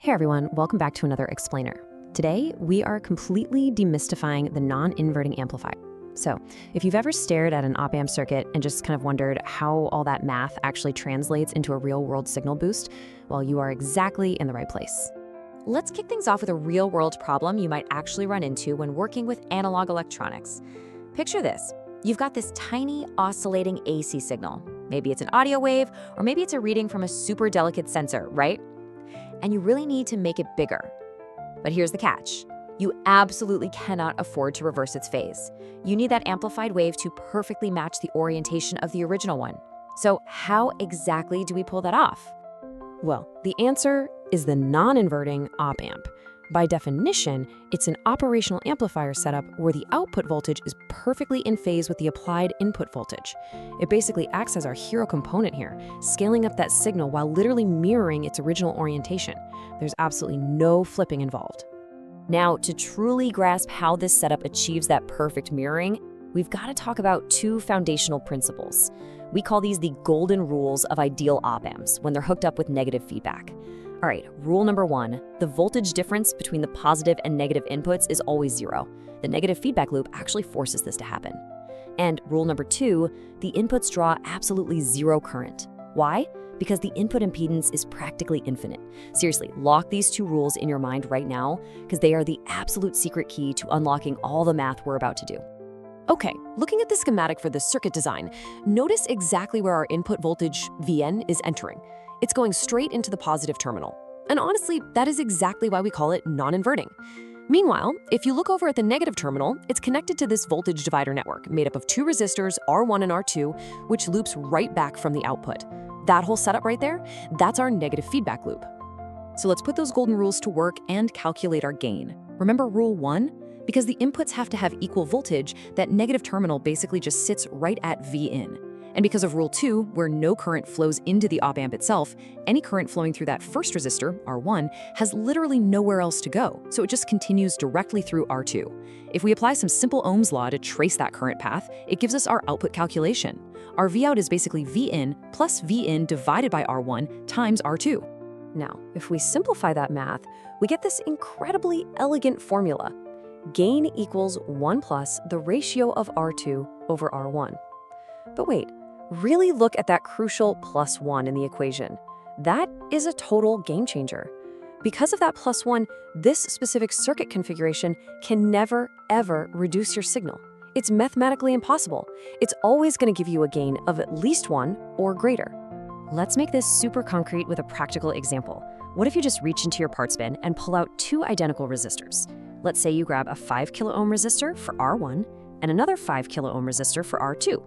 Hey everyone, welcome back to another explainer. Today, we are completely demystifying the non-inverting amplifier. So, if you've ever stared at an op-amp circuit and just kind of wondered how all that math actually translates into a real-world signal boost, well, you are exactly in the right place. Let's kick things off with a real-world problem you might actually run into when working with analog electronics. Picture this. You've got this tiny oscillating AC signal. Maybe it's an audio wave, or maybe it's a reading from a super delicate sensor, right? And you really need to make it bigger. But here's the catch. You absolutely cannot afford to reverse its phase. You need that amplified wave to perfectly match the orientation of the original one. So how exactly do we pull that off? Well, the answer is the non-inverting op-amp. By definition, it's an operational amplifier setup where the output voltage is perfectly in phase with the applied input voltage. It basically acts as our hero component here, scaling up that signal while literally mirroring its original orientation. There's absolutely no flipping involved. Now, to truly grasp how this setup achieves that perfect mirroring, we've got to talk about two foundational principles. We call these the golden rules of ideal op-amps when they're hooked up with negative feedback. All right, rule number one, the voltage difference between the positive and negative inputs is always zero. The negative feedback loop actually forces this to happen. And rule number two, the inputs draw absolutely zero current. Why? Because the input impedance is practically infinite. Seriously, lock these two rules in your mind right now, because they are the absolute secret key to unlocking all the math we're about to do. Okay, looking at the schematic for the circuit design, notice exactly where our input voltage, Vn, is entering. It's going straight into the positive terminal. And honestly, that is exactly why we call it non-inverting. Meanwhile, if you look over at the negative terminal, it's connected to this voltage divider network made up of two resistors, R1 and R2, which loops right back from the output. That whole setup right there, that's our negative feedback loop. So let's put those golden rules to work and calculate our gain. Remember rule one? Because the inputs have to have equal voltage, that negative terminal basically just sits right at Vin. And because of rule two, where no current flows into the op-amp itself, any current flowing through that first resistor, R1, has literally nowhere else to go, so it just continues directly through R2. If we apply some simple Ohm's law to trace that current path, it gives us our output calculation. Our Vout is basically Vin plus Vin divided by R1 times R2. Now, if we simplify that math, we get this incredibly elegant formula. Gain equals 1 plus the ratio of R2 over R1. But wait, really look at that crucial plus 1 in the equation. That is a total game changer. Because of that plus 1, this specific circuit configuration can never, ever reduce your signal. It's mathematically impossible. It's always going to give you a gain of at least 1 or greater. Let's make this super concrete with a practical example. What if you just reach into your parts bin and pull out two identical resistors? Let's say you grab a 5 kilo ohm resistor for R1 and another 5 kilo ohm resistor for R2.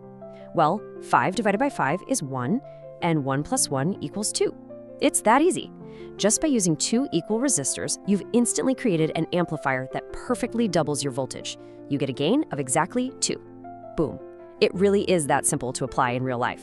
Well, 5 divided by 5 is 1, and 1 plus 1 equals 2. It's that easy. Just by using two equal resistors, you've instantly created an amplifier that perfectly doubles your voltage. You get a gain of exactly 2. Boom. It really is that simple to apply in real life.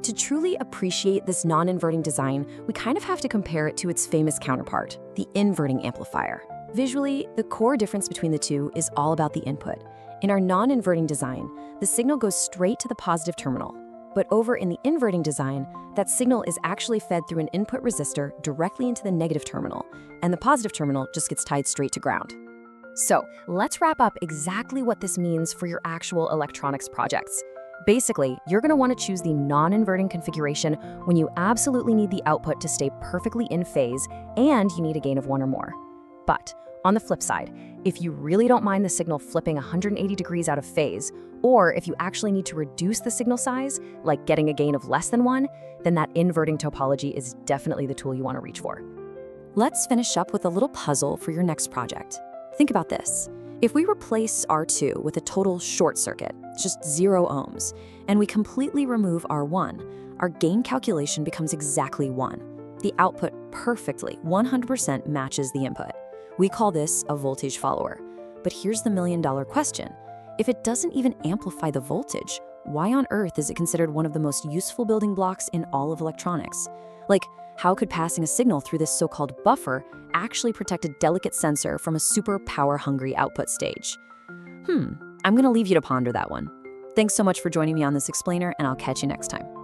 To truly appreciate this non-inverting design, we kind of have to compare it to its famous counterpart, the inverting amplifier. Visually, the core difference between the two is all about the input. In our non-inverting design, the signal goes straight to the positive terminal. But over in the inverting design, that signal is actually fed through an input resistor directly into the negative terminal, and the positive terminal just gets tied straight to ground. So let's wrap up exactly what this means for your actual electronics projects. Basically, you're going to want to choose the non-inverting configuration when you absolutely need the output to stay perfectly in phase and you need a gain of 1 or more. But on the flip side, if you really don't mind the signal flipping 180 degrees out of phase, or if you actually need to reduce the signal size, like getting a gain of less than 1, then that inverting topology is definitely the tool you want to reach for. Let's finish up with a little puzzle for your next project. Think about this. If we replace R2 with a total short circuit, just 0 ohms, and we completely remove R1, our gain calculation becomes exactly 1. The output perfectly, 100% matches the input. We call this a voltage follower. But here's the million-dollar question. If it doesn't even amplify the voltage, why on earth is it considered one of the most useful building blocks in all of electronics? Like, how could passing a signal through this so-called buffer actually protect a delicate sensor from a super power-hungry output stage? I'm gonna leave you to ponder that one. Thanks so much for joining me on this explainer, and I'll catch you next time.